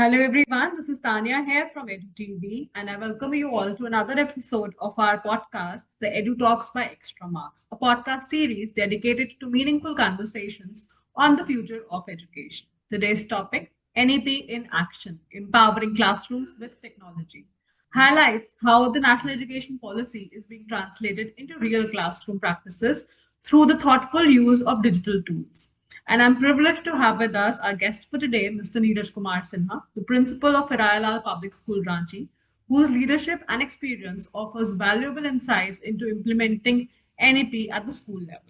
Hello everyone, this is Tanya here from EduTV and I welcome you all to another episode of our podcast, The Edu Talks by Extra Marks, a podcast series dedicated to meaningful conversations on the future of education. Today's topic, NEP in Action, Empowering Classrooms with Technology, highlights how the national education policy is being translated into real classroom practices through the thoughtful use of digital tools. And I'm privileged to have with us our guest for today, Mr. Niraj Kumar Sinha, the principal of Firayalal Public School, Ranchi, whose leadership and experience offers valuable insights into implementing NEP at the school level.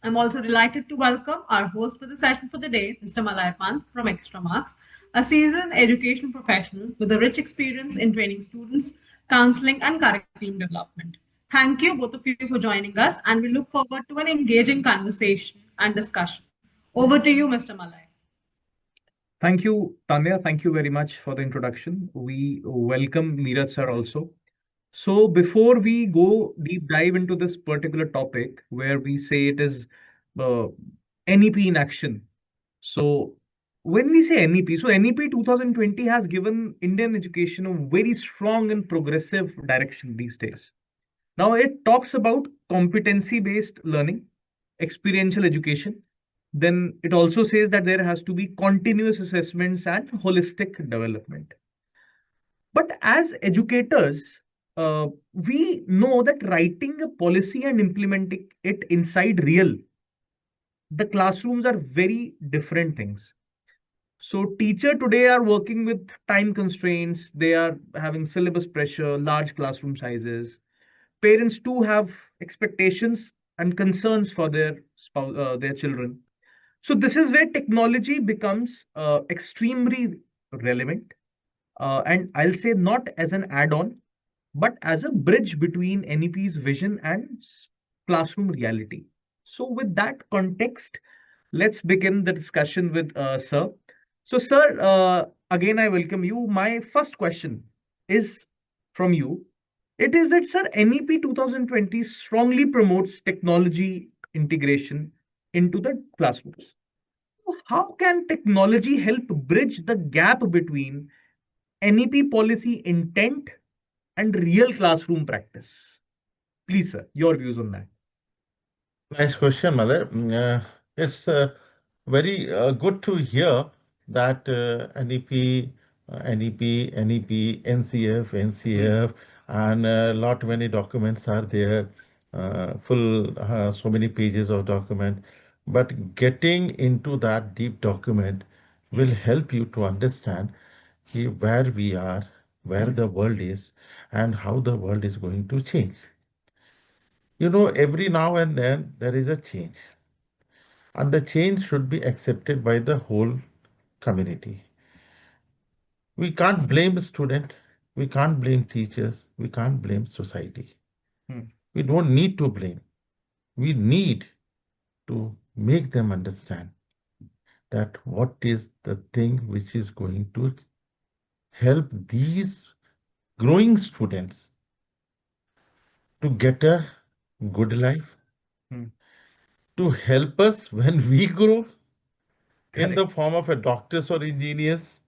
I'm also delighted to welcome our host for the session for the day, Mr. Malay Pant from Extra Marks, a seasoned education professional with a rich experience in training students, counseling, and curriculum development. Thank you, both of you, for joining us, and we look forward to an engaging conversation and discussion. Over to you, Mr. Malay. Thank you, Tanya. Thank you very much for the introduction. We welcome Niraj sir also. So before we go deep dive into this particular topic where we say it is uh, NEP in action. So when we say NEP, so NEP 2020 has given Indian education a very strong and progressive direction these days. Now it talks about competency-based learning, experiential education. Then it also says that there has to be continuous assessments and holistic development. But as educators, we know that writing a policy and implementing it inside real, the classrooms are very different things. So teacher today are working with time constraints. They are having syllabus pressure, large classroom sizes. Parents too have expectations and concerns for their children. So this is where technology becomes extremely relevant, and I'll say not as an add-on, but as a bridge between NEP's vision and classroom reality. So with that context, let's begin the discussion with Sir. So, Sir, again, I welcome you. My first question is from you. It is that, Sir, NEP 2020 strongly promotes technology integration into the classrooms. How can technology help bridge the gap between NEP policy intent and real classroom practice? Please, sir, your views on that. Nice question, Malay. It's very good to hear that NEP, NCF, Hmm. NCF, and lot many documents are there, full so many pages of document. But getting into that deep document will Hmm. help you to understand where we are, where Hmm. the world is, and how the world is going to change. You know, every now and then there is a change, and the change should be accepted by the whole community. We can't blame the student, we can't blame teachers, we can't blame society. Hmm. We don't need to blame. We need to make them understand that what is the thing which is going to help these growing students to get a good life, Hmm. to help us when we grow in Correct. the form of a doctors or engineers.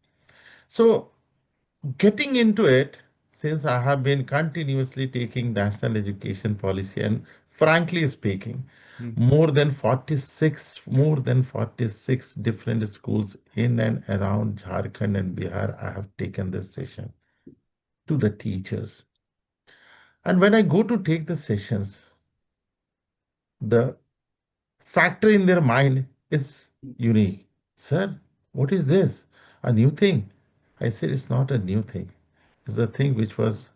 So getting into it, since I have been continuously taking national education policy, and frankly speaking, Hmm. more than 46 different schools in and around Jharkhand and Bihar, I have taken this session to the teachers. And when I go to take the sessions, the factor in their mind is unique. Sir, what is this? A new thing? I said, it's not a new thing. It's the thing which was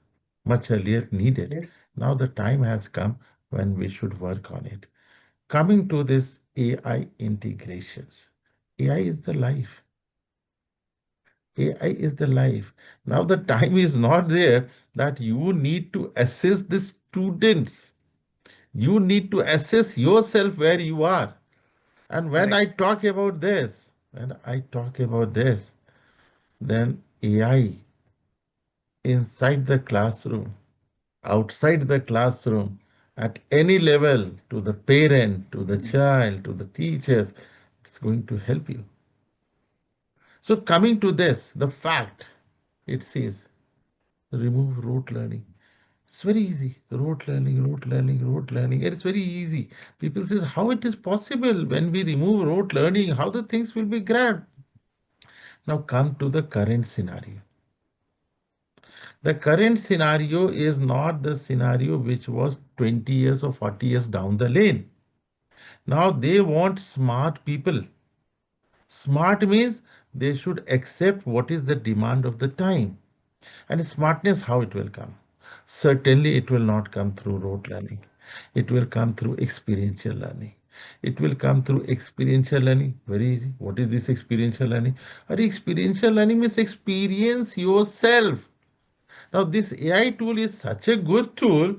much earlier needed. Yes. Now the time has come when we should work on it. Coming to this AI integrations. AI is the life. AI is the life. Now the time is not there that you need to assess the students. You need to assess yourself where you are. And Correct. when I talk about this, then AI inside the classroom, outside the classroom, at any level, to the parent, to the Hmm. child, to the teachers, it's going to help you. So coming to this, the fact, it says remove rote learning. It's very easy. Rote learning, rote learning, rote learning. It's very easy. People says how it is possible when we remove rote learning, how the things will be grabbed. Now come to the current scenario. The current scenario is not the scenario which was 20 years or 40 years down the lane. Now they want smart people. Smart means they should accept what is the demand of the time. And smartness, how it will come? Certainly, it will not come through rote learning. It will come through experiential learning. It will come through experiential learning. Very easy. What is this experiential learning? Or experiential learning means experience yourself. Now, this AI tool is such a good tool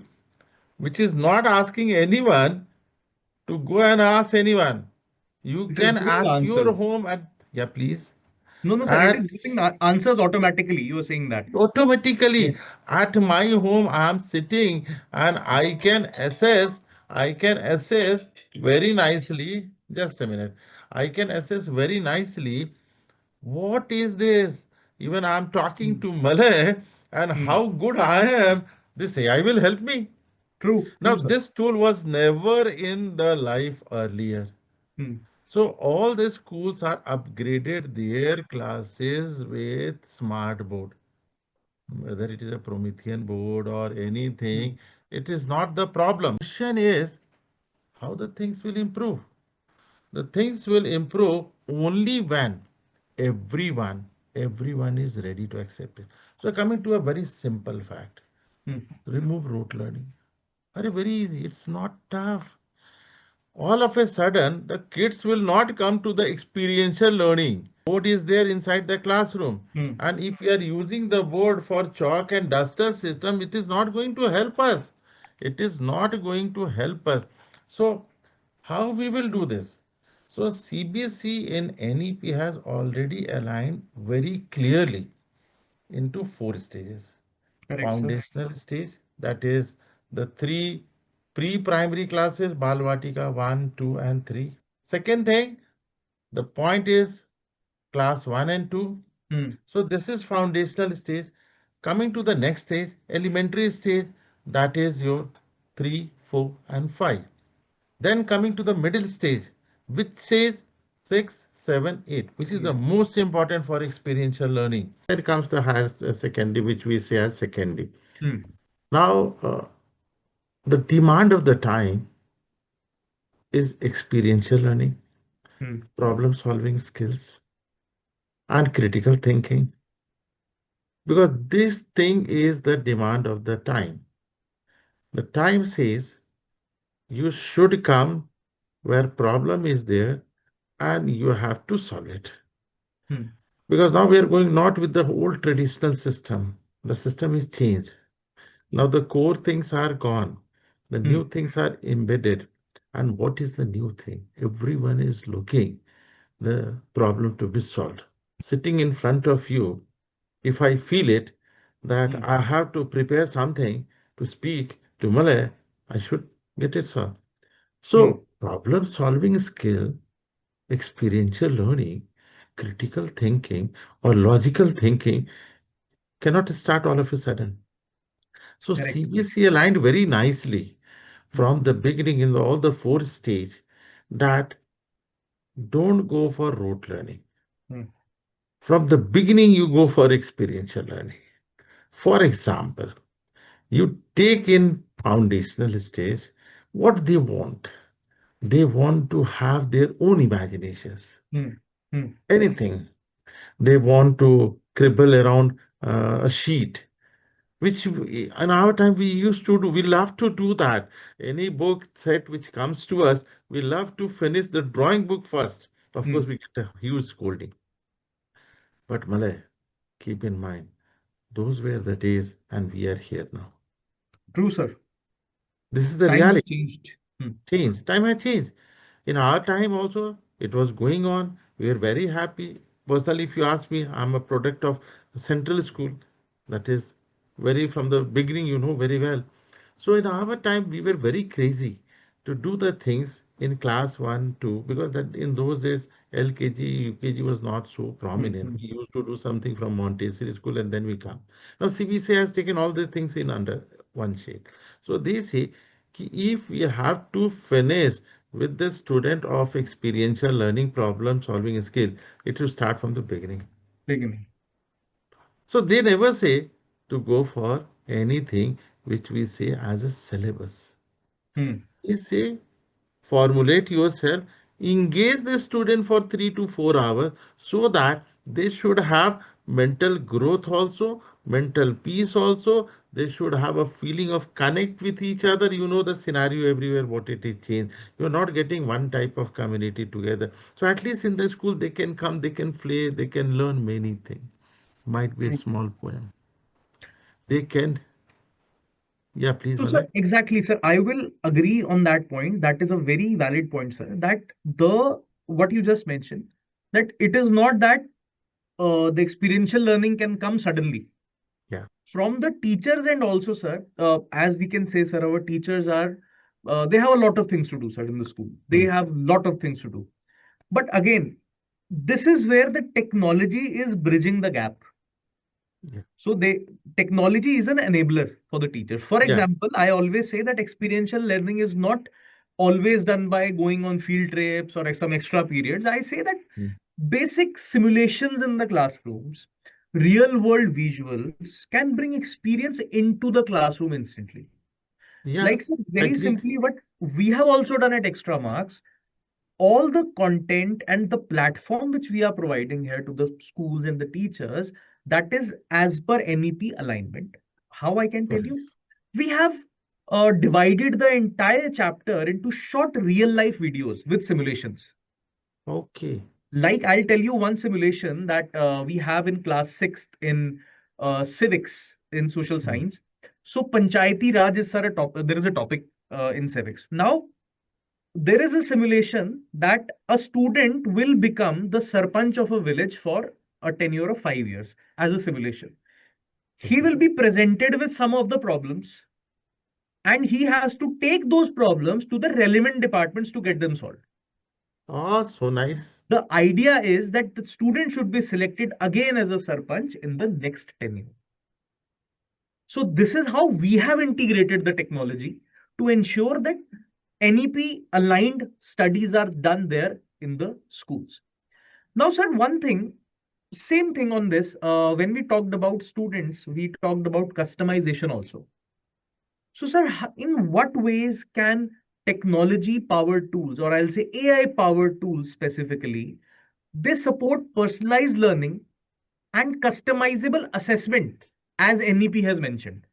which is not asking anyone to go and ask anyone. You It is can giving the at your answers. home at, yeah, please, No, no, sir. It is at giving the answers automatically. You were saying that. automatically Yes. at my home. I am sitting and I can assess very nicely. Just a minute. I can assess very nicely what is this. Even I am talking Hmm. to Malay and Hmm. how good I am. This AI will help me. True. Now True, sir. this tool was never in the life earlier. Hmm. So all the schools are upgraded their classes with smart board, whether it is a Promethean board or Hmm. anything, it is not the problem. The question is how the things will improve. The things will improve only when everyone is ready to accept it. So coming to a very simple fact, Hmm. remove rote learning. Very easy. It's not tough. All of a sudden, the kids will not come to the experiential learning. Board is there inside the classroom. Hmm. And if we are using the board for chalk and duster system, it is not going to help us. It is not going to help us. So, how we will do this? So, CBSE in NEP has already aligned very clearly into four stages. Correct, sir. Foundational stage, that is the three pre-primary classes, Balvatika 1, 2, and 3. Second thing, the point is class 1 and 2. Hmm. So this is foundational stage. Coming to the next stage, elementary stage, that is your 3, 4, and 5. Then coming to the middle stage, which says 6, 7, 8, which is the Yeah. most important for experiential learning. Then comes the higher secondary, which we say as secondary. Hmm. Now, the demand of the time is experiential learning, Hmm. problem solving skills, and critical thinking. Because this thing is the demand of the time. The time says you should come where problem is there and you have to solve it. Hmm. Because now we are going not with the old traditional system. The system is changed. Now the core things are gone. The Hmm. new things are embedded. And what is the new thing? Everyone is looking the problem to be solved. Sitting in front of you, if I feel it that Hmm. I have to prepare something to speak to Malay, I should get it solved. Hmm. So, problem solving skill, experiential learning, critical thinking, or logical thinking cannot start all of a sudden. So, Correct, sir. CBSE aligned very nicely Hmm. from the beginning in all the four stage that don't go for rote learning. Hmm. From the beginning, you go for experiential learning. For example, you take in foundational stage what they want. They want to have their own imaginations. Hmm. Hmm. Anything. They want to cribble around a sheet, which in our time we used to do. We love to do that. Any book set which comes to us, we love to finish the drawing book first. Of Hmm. course, we get a huge scolding. But Malay, keep in mind, those were the days and we are here now. True, sir. This is the Times reality. have changed. Hmm. Change. Time has changed. In our time also, it was going on. We were very happy. Personally, if you ask me, I'm a product of a central school. That is very from the beginning, you know very well. So in our time, we were very crazy to do the things in class one, two, because that in those days LKG, UKG was not so Hmm, prominent. hmm, We used to do something from Montessori school and then we come. Now CBC has taken all these things in under one shade. So they say if we have to finish with the student of experiential learning problem solving skill, it should start from the beginning. beginning. So they never say to go for anything which we say as a syllabus. Hmm, They say formulate yourself, engage the student for 3 to 4 hours so that they should have mental growth also, mental peace also. They should have a feeling of connect with each other. You know the scenario everywhere, what it is changed. You're not getting one type of community together. So at least in the school they can come, they can play, they can learn many things. Might be a hmm. small poem. They can, yeah, please, So, sir, Malay. exactly, sir. I will agree on that point. That is a very valid point, sir. That the what you just mentioned, that it is not that the experiential learning can come suddenly Yeah. from the teachers, and also, sir, as we can say, sir, our teachers are they have a lot of things to do, sir, in the school. They Mm. have a lot of things to do. But again, this is where the technology is bridging the gap. Yeah. So they technology is an enabler for the teacher. For Yeah. example, I always say that experiential learning is not always done by going on field trips or some extra periods. I say that Mm. basic simulations in the classrooms, real world visuals can bring experience into the classroom instantly. Yeah. Like, so very Agreed. simply, what we have also done at Extra Marks, all the content and the platform which we are providing here to the schools and the teachers, that is as per NEP alignment. How I can tell you, Nice. we have divided the entire chapter into short real life videos with simulations. Okay. Like, I'll tell you one simulation that we have in class 6th in civics in social Mm. science. So Panchayati Raj is, sir, a topic. There is a topic in civics. Now there is a simulation that a student will become the sarpanch of a village for a tenure of 5 years as a simulation. He Okay. will be presented with some of the problems, and he has to take those problems to the relevant departments to get them solved. Oh, so nice. The idea is that the student should be selected again as a sarpanch in the next tenure. So this is how we have integrated the technology to ensure that NEP aligned studies are done there in the schools. Now, sir, one thing, same thing on this. When we talked about students, we talked about customization also. So, sir, in what ways can technology powered tools, or I'll say AI powered tools specifically, they support personalized learning and customizable assessment, as NEP has mentioned?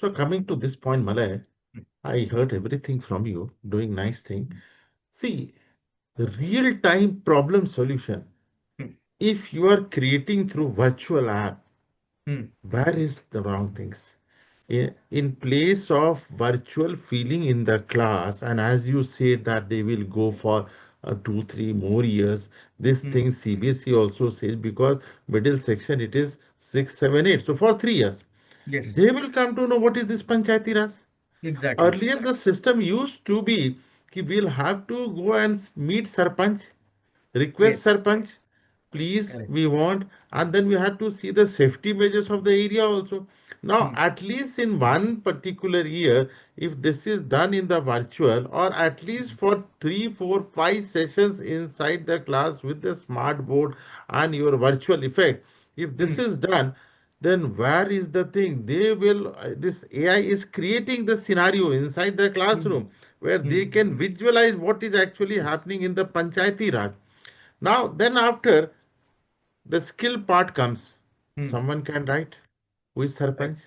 So coming to this point, Malay, I heard everything from you, doing nice thing. See, real-time problem solution. Hmm, If you are creating through virtual app, hmm, where is the wrong things? In place of virtual feeling in the class, and as you said that they will go for 2, 3 more years, this hmm. thing CBSE also says because middle section it is 6, 7, 8. So for 3 years, Yes, they will come to know what is this Panchayati Raj. exactly. Earlier, the system used to be कि we'll have to go and meet Sarpanch, request Yes, Sarpanch, please, correct. we want, and then we had to see the safety measures of the area also. Now, Hmm, at least in one particular year, if this is done in the virtual or at least hmm, for 3, 4, 5 sessions inside the class with the smart board and your virtual effect, if this hmm, is done, then where is the thing? They will, this AI is creating the scenario inside the hmm, classroom where they hmm, can visualize what is actually yes, happening in the Panchayati Raj. Now, then after the skill part comes, hmm, someone can write who is right. Sarpanch,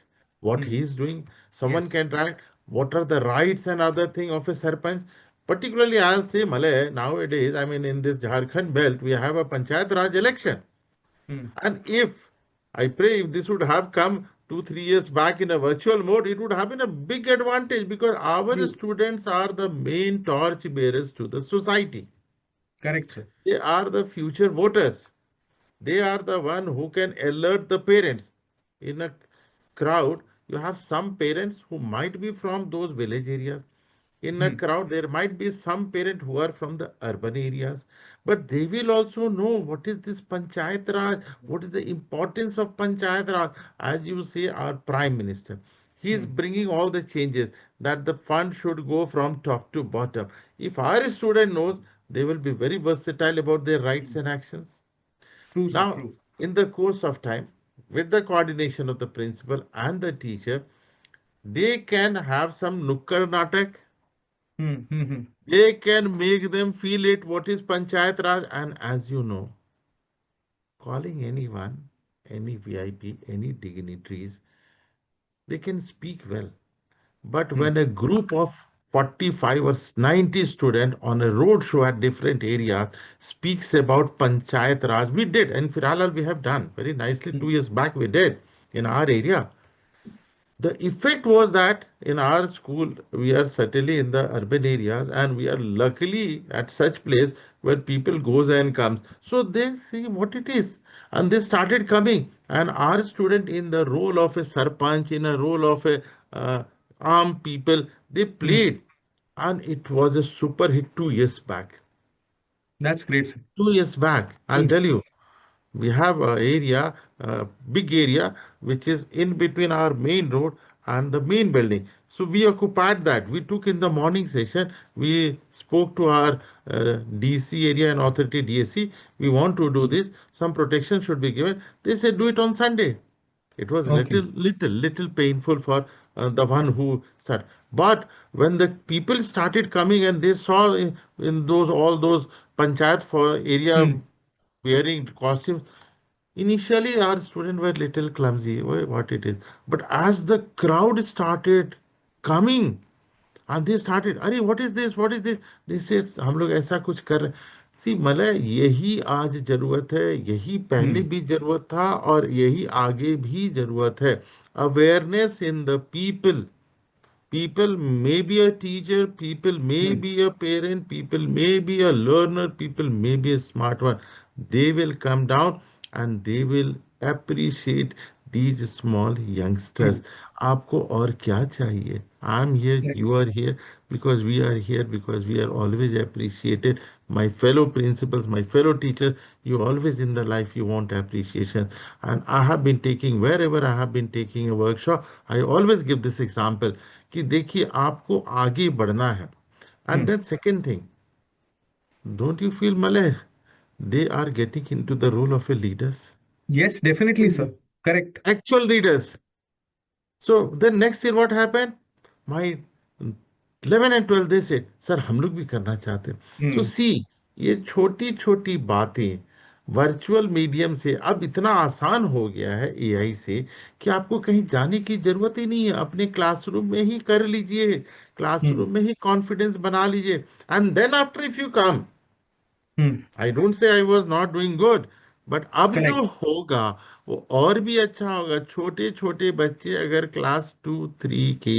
what Hmm, he is doing. Someone yes. can write what are the rights and other thing of a Sarpanch. Particularly, I'll say Malay, nowadays, I mean, in this Jharkhand belt, we have a Panchayat Raj election. Hmm, And if I pray if this would have come 2, 3 years back in a virtual mode, it would have been a big advantage because our true. students are the main torch bearers to the society. Correct, sir. They are the future voters. They are the one who can alert the parents. In a crowd, you have some parents who might be from those village areas. In a Hmm. crowd, there might be some parent who are from the urban areas, but they will also know what is this Panchayat Raj, what is the importance of Panchayat Raj. As you say, our Prime Minister, he is Hmm. bringing all the changes that the fund should go from top to bottom. If our student knows, they will be very versatile about their rights Hmm. and actions. True, sir. Now, True. in the course of time, with the coordination of the principal and the teacher, they can have some nukkar natak. Hmm. Hmm. Hmm. They can make them feel it what is Panchayat Raj. And as you know, calling anyone, any VIP, any dignitaries, they can speak well. But Hmm. when a group of 45 or 90 students on a road show at different areas speaks about Panchayat Raj, we did. In Firayalal, we have done very nicely. Hmm. 2 years back, we did in our area. The effect was that in our school, we are certainly in the urban areas and we are luckily at such place where people goes and comes. So they see what it is and they started coming. And our student in the role of a sarpanch, in a role of a uh, armed people, they Hmm. played and it was a super hit 2 years back. That's great, sir. 2 years back, I'll Hmm. tell you. We have a area, a big area, which is in between our main road and the main building. So we occupied that. We took in the morning session. We spoke to our DC area and authority DSC. We want to do Hmm. this. Some protection should be given. They said do it on Sunday. It was Okay. little painful for the one who started. But when the people started coming and they saw in those all those panchayat for area Hmm. wearing costumes. Initially, our students were little clumsy, what it is. But as the crowd started coming, and they started, अरे what is this? What is this? They said हम लोग ऐसा कुछ कर रहे सी मतलब यही आज जरूरत है यही पहले Hmm. भी जरूरत था और यही आगे भी जरूरत है awareness in the people. People may be a teacher, people may Hmm. be a parent, people may be a learner, people may be a smart one. They will come down and they will appreciate these small youngsters. True. आपको और क्या चाहिए? I'm here, Correct. you are here because we are here because we are always appreciated. My fellow principals, my fellow teachers, you always in the life you want appreciation. And I have been taking wherever I have been taking a workshop, I always give this example कि देखिए आपको आगे बढ़ना है. And Hmm. then second thing, don't you feel Malay? They are getting into the role of a leaders. Yes, definitely, sir. Correct. Actual leaders. So then next year what happened? My 11 and 12 they said, sir हम लोग भी करना चाहते हैं. So Hmm. see, ये छोटी छोटी बातें वर्चुअल मीडियम से अब इतना आसान हो गया है एआई से कि आपको कहीं जाने की जरूरत ही नहीं है. अपने क्लासरूम में ही कर लीजिए. Hmm. क्लासरूम में ही कॉन्फिडेंस बना लीजिए. And then after if you come Hmm. I don't say I was not doing good but अब जो Correct. होगा वो और भी अच्छा होगा. छोटे छोटे बच्चे अगर क्लास 2 3 के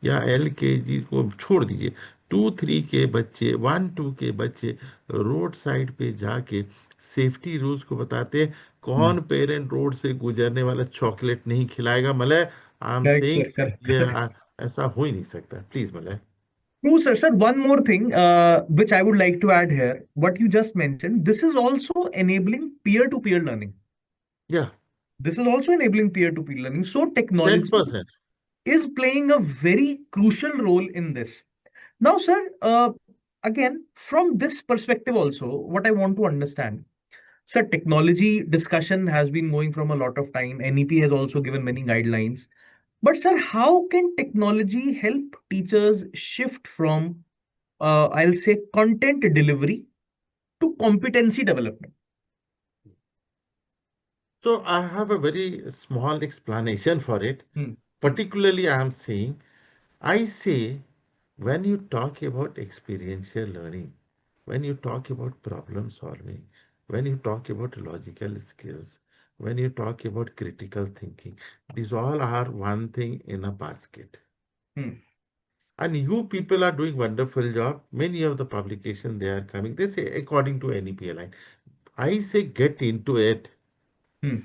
या LKG को छोड़ दीजिए 2 3 के बच्चे 1 2 के बच्चे रोड साइड पे जाके सेफ्टी रूल्स को बताते हैं. Hmm. कौन पेरेंट रोड से गुजरने वाला चॉकलेट नहीं खिलाएगा Malay. I am Correct, saying sir. Correct. ये Correct. ऐसा हो ही नहीं सकता. Please Malay. True, sir. Sir, one more thing, which I would like to add here. What you just mentioned, this is also enabling peer-to-peer learning. या This is also enabling peer-to-peer learning. So ten technology percent is playing a very crucial role in this. Now, sir, again, from this perspective also, what I want to understand, sir, technology discussion has been going from a lot of time. NEP has also given many guidelines. But, sir, how can technology help teachers shift from, I'll say, content delivery to competency development? So I have a very small explanation for it. Hmm. Particularly, I am saying, I say, when you talk about experiential learning, when you talk about problem solving, when you talk about logical skills, when you talk about critical thinking, these all are one thing in a basket. Hmm. And you people are doing wonderful job. Many of the publication they are coming. They say according to NEP line. I say get into it. Hmm.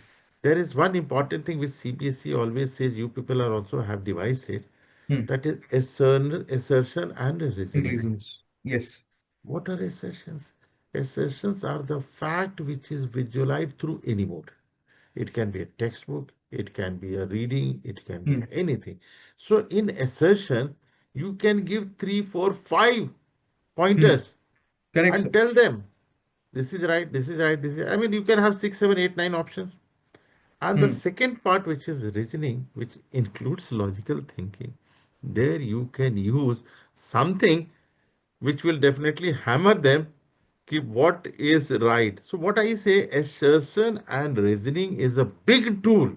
There is one important thing which CBSE always says you people are also have devised it. Hmm. That is assertion and And reasoning. reasons. Yes. What are assertions? Assertions are the fact which is visualized through any mode. It can be a textbook, it can be a reading, it can be Hmm. anything. So in assertion, you can give three, four, five Hmm. pointers Correct, and sir. tell them this is right, this is right, this is. I mean, you can have six, seven, eight, nine options. And the Hmm. second part, which is reasoning, which includes logical thinking, there you can use something which will definitely hammer them ki what is right. So what I say, assertion and reasoning is a big tool, a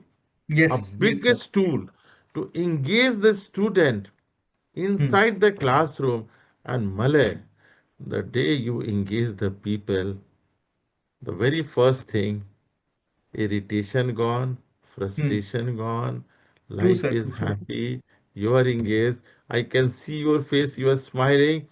Yes. Yes, sir. biggest tool to engage the student Hmm. inside the classroom. And Malay, the day you engage the people, the very first thing, irritation gone, Hmm. frustration gone, True, life sir. is True, true. happy, you are engaged. I can see your face, you are smiling.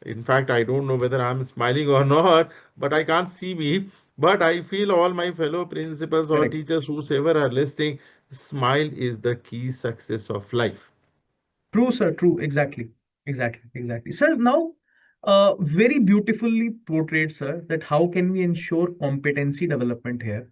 In fact, I don't know whether I'm smiling or not, but I can't see me. But I feel all my fellow principals or Correct. teachers, whosoever are listening, smile is the key success of life. True, sir. True. Exactly. Exactly. Exactly. Sir, now, very beautifully portrayed, sir, that how can we ensure competency development here?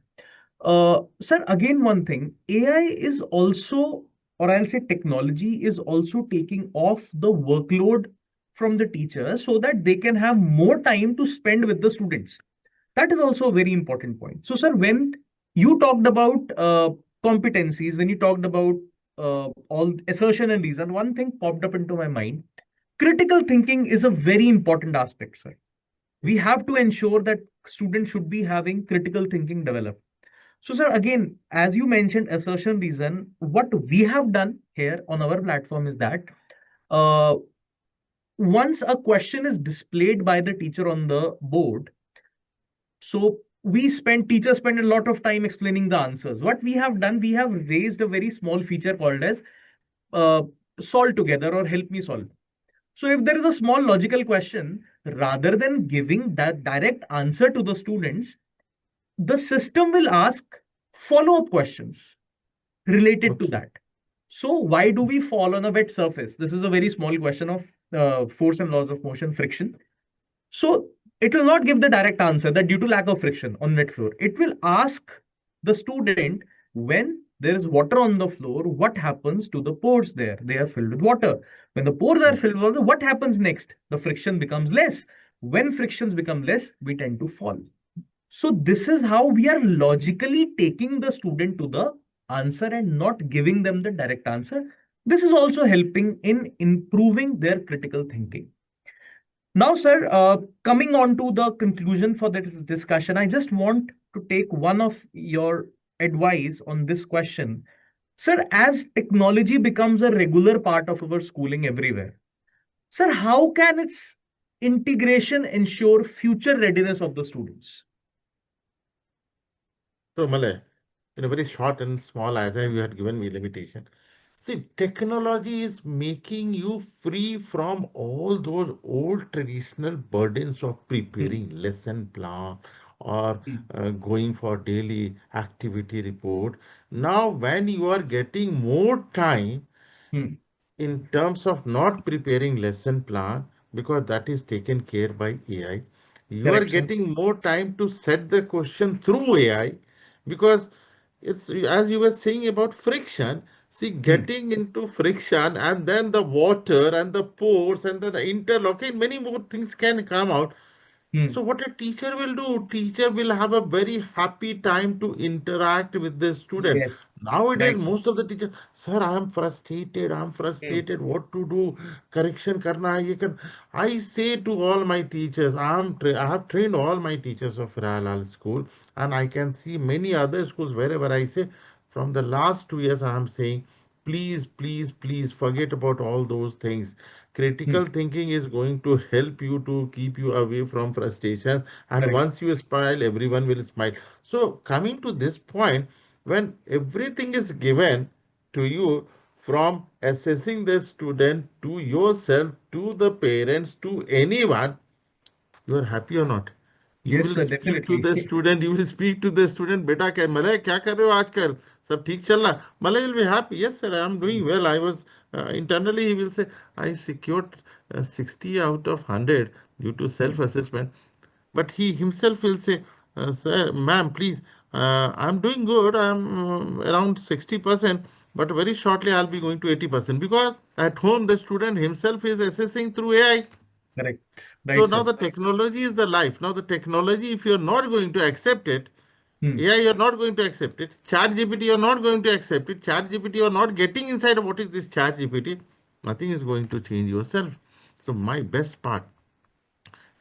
Sir, again, one thing, AI is also, or I'll say technology is also taking off the workload from the teachers so that they can have more time to spend with the students. That is also a very important point. So, sir, when you talked about competencies, when you talked about all assertion and reason, one thing popped up into my mind. Critical thinking is a very important aspect, sir. We have to ensure that students should be having critical thinking developed. So, sir, again, as you mentioned, assertion reason, what we have done here on our platform is that uh, once a question is displayed by the teacher on the board, so teachers spend a lot of time explaining the answers. What we have done, we have raised a very small feature called as uh, solve together or help me solve. So if there is a small logical question, rather than giving that direct answer to the students, the system will ask follow-up questions related to Okay. that. So why do we fall on a wet surface? This is a very small question of force and laws of motion, friction. So it will not give the direct answer that due to lack of friction on wet floor. It will ask the student when there is water on the floor, what happens to the pores there? They are filled with water. When the pores are filled with water, what happens next? The friction becomes less. When frictions become less, we tend to fall. So this is how we are logically taking the student to the answer and not giving them the direct answer. This is also helping in improving their critical thinking. Now, sir, coming on to the conclusion for this discussion, I just want to take one of your advice on this question. Sir, as technology becomes a regular part of our schooling everywhere, sir, how can its integration ensure future readiness of the students? So, Malay, in a very short and small, as I you had given me limitation. See, technology is making you free from all those old traditional burdens of Hmm, preparing lesson plan or hmm, going for daily activity report. Now, when you are getting more time hmm. in terms of not preparing lesson plan, because that is taken care by AI, you are Correct, sir. getting more time to set the question through AI, because it's as you were saying about friction. See, Hmm, getting into friction and then the water and the pores and the interlocking, many more things can come out. hmm. So what a teacher will do, teacher will have a very happy time to interact with the student. Yes. Nowadays, Right, sir. most of the teachers, sir, I am Hmm, frustrated, what to do, correction karna hai, ye kar. I say to all my teachers, I have trained all my teachers of Firayalal school, and I can see many other schools wherever I say, from the last 2 years, I am saying, please, please, please forget about all those things. hmm. Critical thinking is going to help you to keep you away from frustration. And Correct. once you smile, everyone will smile. So, coming to this point, when everything is given to you, from assessing the student to yourself to the parents to anyone, you are happy or not? You Yes, will sir. speak to Definitely. the student, you will speak to the student, beta क्या Malay क्या कर रहे हो आजकल सब ठीक चल रहा Malay will be happy, yes sir, I am doing well, I was internally he will say, I secured 60 out of 100 due to Hmm. self-assessment. But he himself will say, sir, ma'am, please, I'm doing good. I'm around 60%, but very shortly I'll be going to 80% because at home the student himself is assessing through AI. Correct. So Right, now sir. the technology is the life. Now the technology, if you're not going to accept it, Hmm. AI, you're not going to accept it. Chat GPT, you're not going to accept it. Chat GPT, you're not getting inside of what is this chat GPT. Nothing is going to change yourself. So my best part,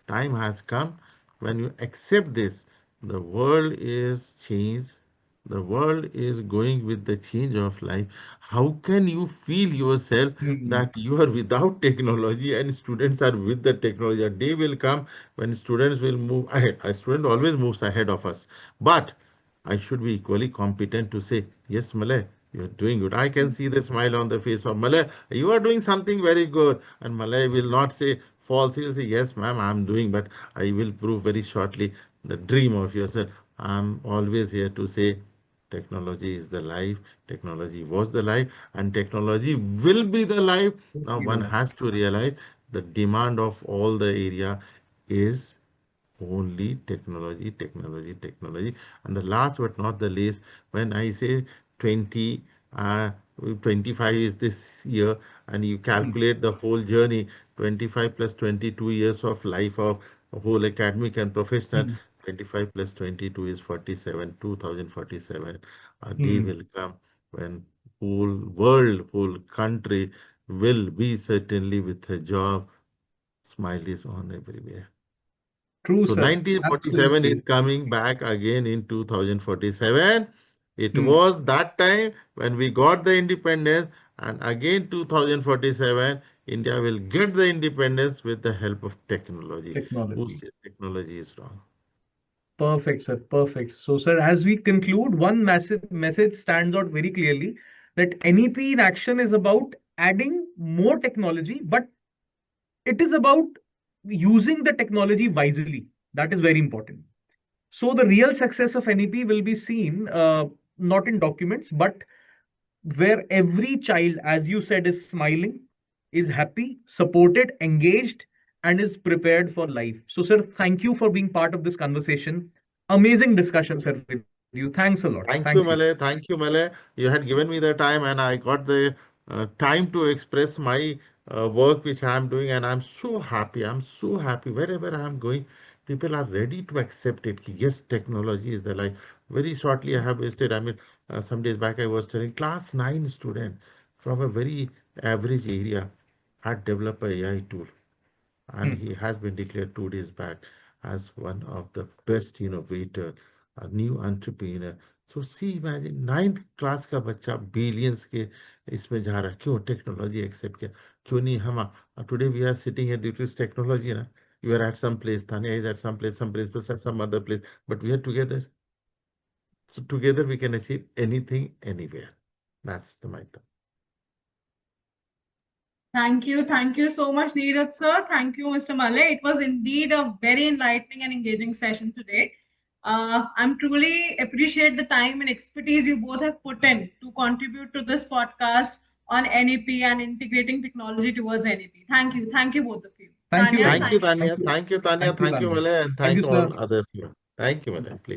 time has come when you accept this. The world is changed. The world is going with the change of life. How can you feel yourself Hmm. that you are without technology and students are with the technology? A day will come when students will move ahead. A student always moves ahead of us. But I should be equally competent to say, yes, Malay, you're doing good. I can see the smile on the face of Malay. You are doing something very good. And Malay will not say false. He will say, yes, ma'am, I'm doing, but I will prove very shortly the dream of yourself. I'm always here to say technology is the life, technology was the life, and technology will be the life. Now Totally one right. has to realize the demand of all the area is only technology, technology, technology. And the last but not the least, when I say 20, 25 is this year, and you Hmm. calculate the whole journey, 25 plus 22 years of life of whole academic and professional, Hmm. 25 plus 22 is 47, 2047. A day Hmm. will come when whole world, whole country will be certainly with a job. Smile is on everywhere. True, So sir. 1947 is Absolutely. coming back again in 2047. It Hmm. was that time when we got the independence, and again 2047, India will get the independence with the help of technology. Who Technology. says technology is wrong? Perfect, sir. Perfect. So, sir, as we conclude, one massive message stands out very clearly that NEP in action is about adding more technology, but it is about using the technology wisely. That is very important. So, the real success of NEP will be seen not in documents, but where every child, as you said, is smiling, is happy, supported, engaged, and is prepared for life. So, sir, thank you for being part of this conversation. Amazing discussion, sir, with you. Thanks a lot. Thank you. Thank you, Malay. Thank you, Malay. You had given me the time, and I got the time to express my work which I am doing, and I'm so happy. I'm so happy. Wherever I am going, people are ready to accept it. Yes, technology is the life. Very shortly, I have wasted. I mean, some days back, I was telling class 9 student from a very average area had developed a AI tool, and Hmm. he has been declared 2 days back as one of the best innovator, a new entrepreneur. So see, imagine ninth class का बच्चा billions के इसमें जा रहा है क्यों technology accept किया क्यों नहीं हम today we are sitting here due to this technology ना you are at some place Tanya is at some place but at some other place but we are together so together we can achieve anything anywhere that's the matter. Thank you so much, Neeraj sir. Thank you, Mr. Malay. It was indeed a very enlightening and engaging session today. I'm truly appreciate the time and expertise you both have put in to contribute to this podcast on NEP and integrating technology towards NEP. Thank you both of you. Thank you Tanya, very Thank much. you signing off. Thank Tanya you. thank you Tanya Thank you, thank you Tanya. Malay and Thank thank you, all sir. others here thank you Malay please